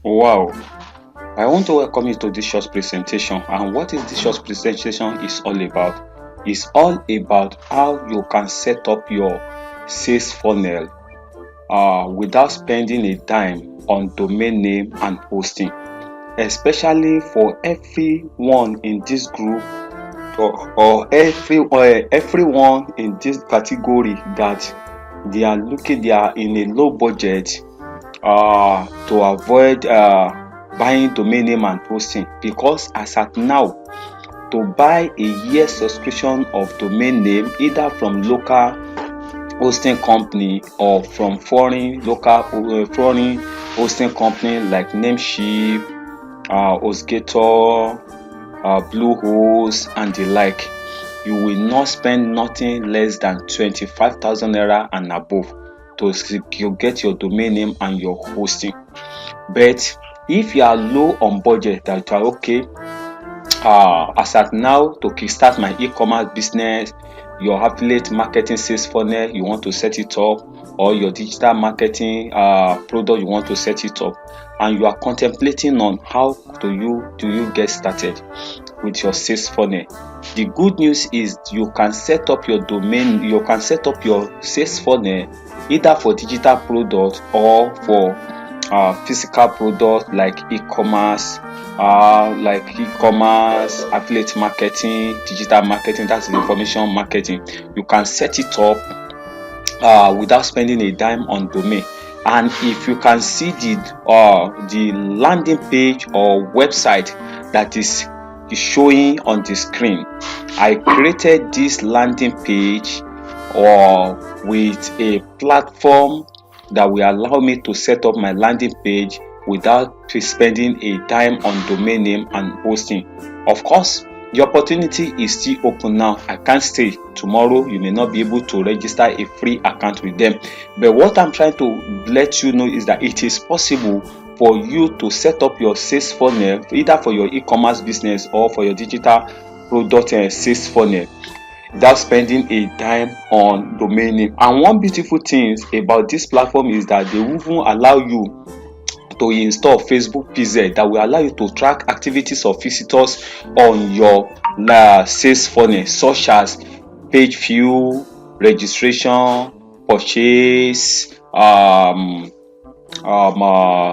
Wow, I want to welcome you to this short presentation. And what is this short presentation is all about? It's all about how you can set up your sales funnel without spending a dime on domain name and hosting, especially for everyone in this group or everyone in this category that they are in a low budget to avoid buying domain name and hosting, because as at now, to buy a year subscription of domain name either from local hosting company or from foreign hosting company like Namecheap, HostGator, Bluehost and the like, you will not spend nothing less than 25,000 naira and above to get your domain name and your hosting. But if you are low on budget, that you are okay, as at now, to kickstart my e-commerce business, your affiliate marketing sales funnel, you want to set it up, or your digital marketing product, you want to set it up, and you are contemplating on how do you get started with your sales funnel. The good news is you can set up your sales funnel either for digital product or for physical product like e-commerce, affiliate marketing, digital marketing, that's information marketing. You can set it up without spending a dime on domain. And if you can see the landing page or website that is showing on the screen, I created this landing page with a platform that will allow me to set up my landing page without spending a dime on domain name and hosting. Of course, the opportunity is still open now. I can't say tomorrow you may not be able to register a free account with them. But what I'm trying to let you know is that it is possible for you to set up your sales funnel either for your e-commerce business or for your digital product sales funnel without spending a dime on domain name. And one beautiful thing about this platform is that they will even allow you to install Facebook PZ that will allow you to track activities of visitors on your sales funnel, such as page view, registration, purchase,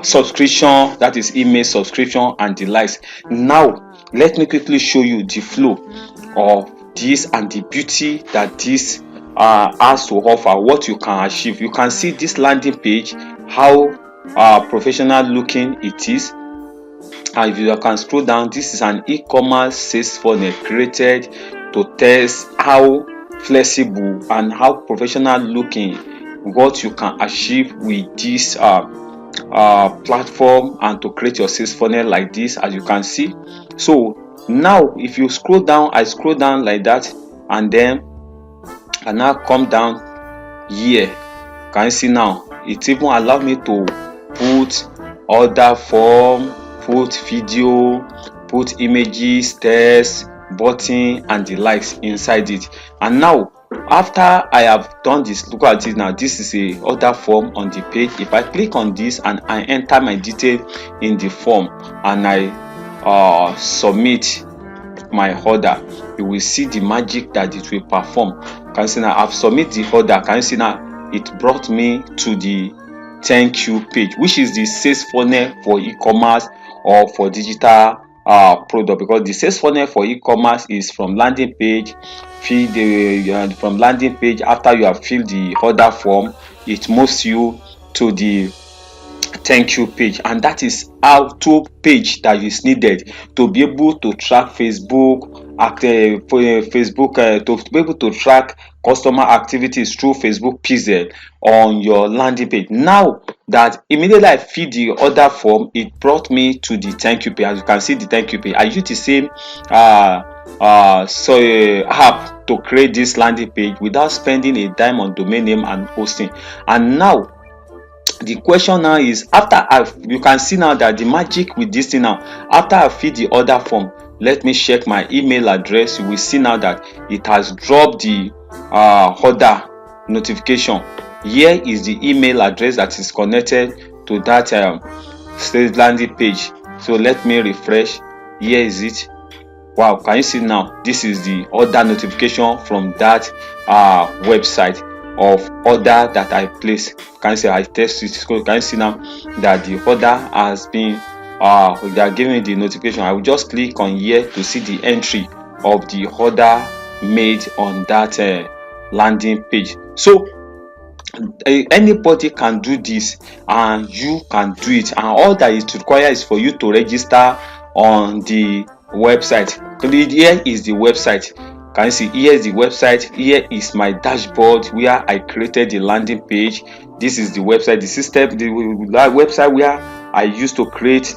subscription, that is email subscription and the likes. Now let me quickly show you the flow of this and the beauty that this has to offer, what you can achieve. You can see this landing page, how professional looking it is. And if you can scroll down, this is an e-commerce sales funnel created to test how flexible and how professional looking what you can achieve with this platform, and to create your sales funnel like this, as you can see. So now if you scroll down, I scroll down like that, and then I now come down here. Can you see now? It even allowed me to put order form, put video, put images, text, button and the likes inside it. And now after I have done this, look at it now. This is a order form on the page. If I click on this and I enter my detail in the form and I submit my order, you will see the magic that it will perform. Can you see now? I've submit the order. Can you see now? It brought me to the thank you page, which is the sales funnel for e-commerce or for digital product. Because the sales funnel for e-commerce is from landing page, from landing page. After you have filled the order form, it moves you to the thank you page, and that is how to page that is needed to be able to track to be able to track customer activities through Facebook PZ on your landing page. Now that immediately I fill the order form, it brought me to the thank you page. As you can see, the thank you page, I use the same app to create this landing page without spending a dime on domain name and hosting. And now the question now is, you can see now that the magic with this thing now, after I fill the order form, let me check my email address. You will see now that it has dropped the order notification. Here is the email address that is connected to that sales landing page. So let me refresh. Here is it. Wow, can you see now? This is the order notification from that website of order that I placed. Can you see? I test it. So can you see now that the order has been they are giving me the notification. I will just click on here to see the entry of the order made on that landing page. So anybody can do this, and you can do it, and all that is required is for you to register on the website. Here is the website. Can you see? Here is the website. Here is my dashboard where I created the landing page. This is the website, the system, the website where I used to create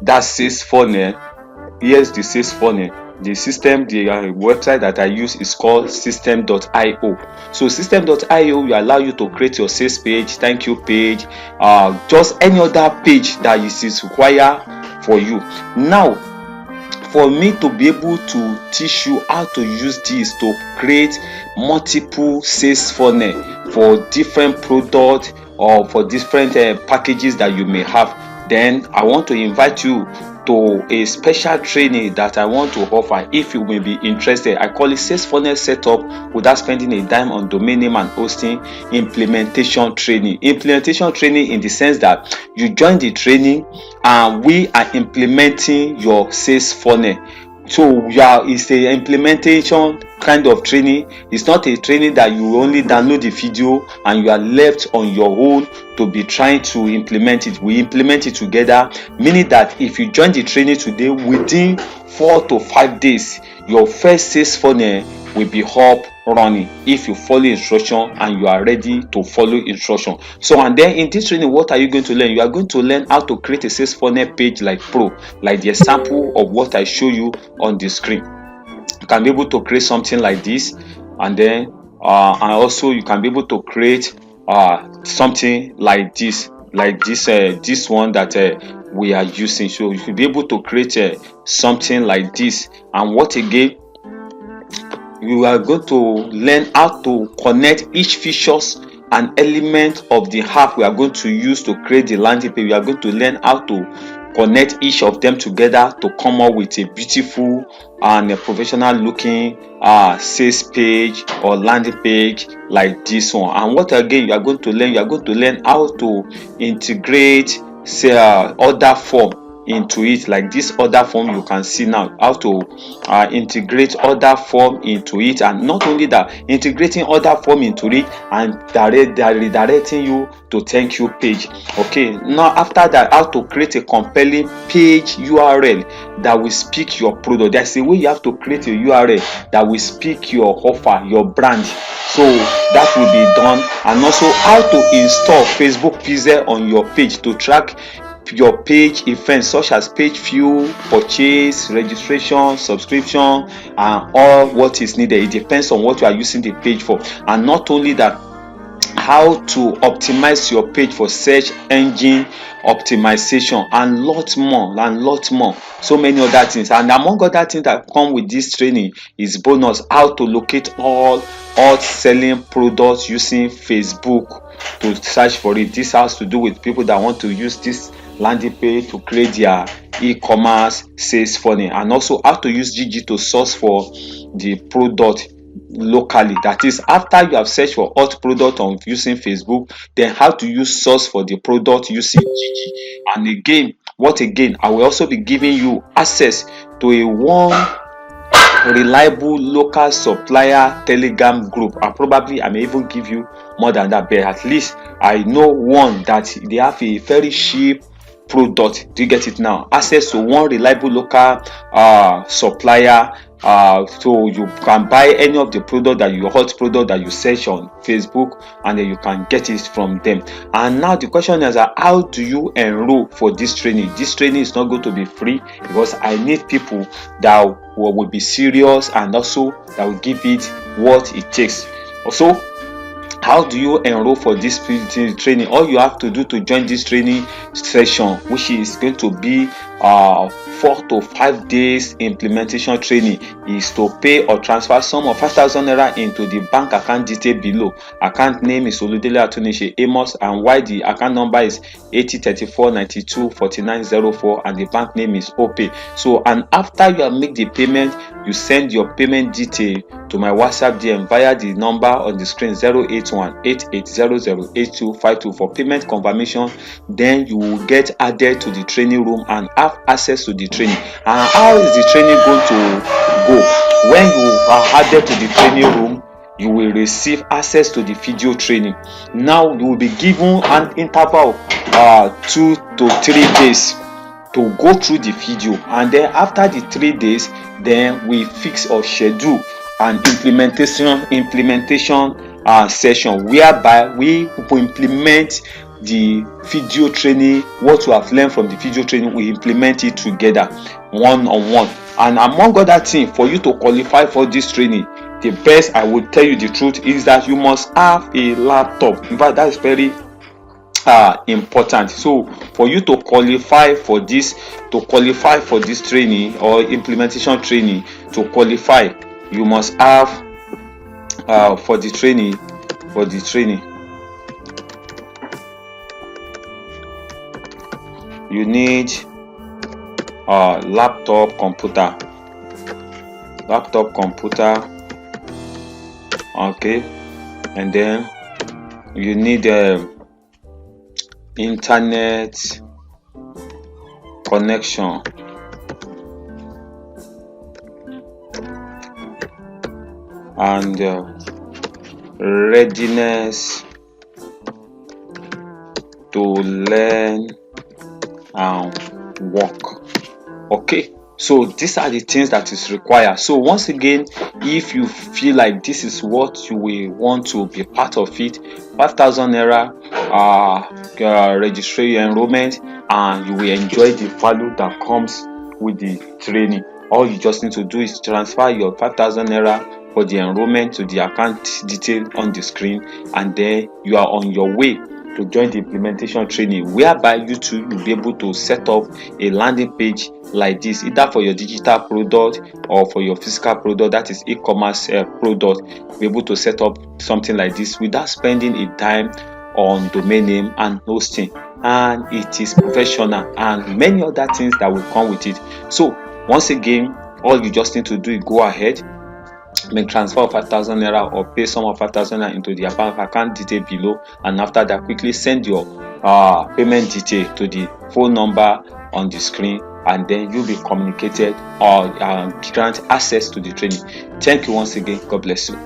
that sales funnel. Here's the sales funnel. The system, the website that I use is called system.io. So system.io will allow you to create your sales page, thank you page, just any other page that is required for you. Now, for me to be able to teach you how to use this to create multiple sales funnel for different products or for different packages that you may have, then I want to invite you to a special training that I want to offer. If you may be interested, I call it sales funnel setup without spending a dime on domain name and hosting implementation training. Implementation training in the sense that you join the training and we are implementing your sales funnel. So it's a implementation kind of training. It's not a training that you only download the video and you are left on your own to be trying to implement it. We implement it together, meaning that if you join the training today, within 4 to 5 days your first sales funnel will be up running if you follow instruction and you are ready to follow instruction. So, and then in this training, what are you going to learn? You are going to learn how to create a sales funnel page like pro, like the example of what I show you on the screen. You can be able to create something like this, and then and also you can be able to create something like this this one that we are using. So you should be able to create something like this. And what again, you are going to learn how to connect each features and element of the app we are going to use to create the landing page. We are going to learn how to connect each of them together to come up with a beautiful and a professional looking sales page or landing page like this one. And what again you are going to learn? You are going to learn how to integrate order form into it, like this order form. You can see now how to integrate order form into it, and not only that, integrating order form into it and redirecting you to thank you page. Okay, now after that, how to create a compelling page URL that will speak your product. There's a way you have to create a URL that will speak your offer, your brand. So that will be done. And also how to install Facebook Pixel on your page to track your page events such as page view, purchase, registration, subscription, and all what is needed. It depends on what you are using the page for. And not only that, how to optimize your page for search engine optimization, and lot more, so many other things. And among other things that come with this training is bonus, how to locate all hot selling products using Facebook to search for it. This has to do with people that want to use this landing page to create their e-commerce sales funnel, and also how to use GG to source for the product locally. That is, after you have searched for hot product on using Facebook, then how to use source for the product using GG. And again, I will also be giving you access to a one reliable local supplier Telegram group, and probably I may even give you more than that, but at least I know one that they have a very cheap product. Do you get it now? Access to one reliable local supplier, so you can buy any of the product that you hot product that you search on Facebook, and then you can get it from them. And now the question is, how do you enroll for this training? This training is not going to be free, because I need people that will be serious and also that will give it what it takes. Also, how do you enroll for this training? All you have to do to join this training session, which is going to be 4 to 5 days implementation training is to pay or transfer sum of 5,000 naira into the bank account detail below. Account name is Oludele Atunishe Amos, and while the account number is 8034924904 and the bank name is Opay. So, and after you have made the payment, you send your payment detail to my WhatsApp DM via the number on the screen 08188008252 for payment confirmation. Then you will get added to the training room and have access to the training. And how is the training going to go? When you are added to the training room, you will receive access to the video training. Now you will be given an interval 2 to 3 days to go through the video, and then after the 3 days, then we fix or schedule an implementation session whereby we will implement the video training. What you have learned from the video training, we implement it together one-on-one. And among other things, for you to qualify for this training, the best, I will tell you the truth, is that you must have a laptop. In fact, that is very important. So for you to qualify for this training or implementation training, to qualify, you must have for the training you need laptop computer, okay, and then you need internet connection, and readiness to learn and work. Okay, so these are the things that is required. So once again, if you feel like this is what you will want to be part of it, 5,000 naira register your enrollment, and you will enjoy the value that comes with the training. All you just need to do is transfer your 5,000 naira for the enrollment to the account detail on the screen, and then you are on your way to join the implementation training, whereby you too will be able to set up a landing page like this, either for your digital product or for your physical product, that is e-commerce product. Be able to set up something like this without spending a dime on domain name and hosting, and it is professional and many other things that will come with it. So once again, all you just need to do is go ahead, make transfer of 5,000 naira or pay some of 5,000 naira into the bank account detail below, and after that, quickly send your payment detail to the phone number on the screen, and then you'll be communicated or grant access to the training. Thank you once again. God bless you.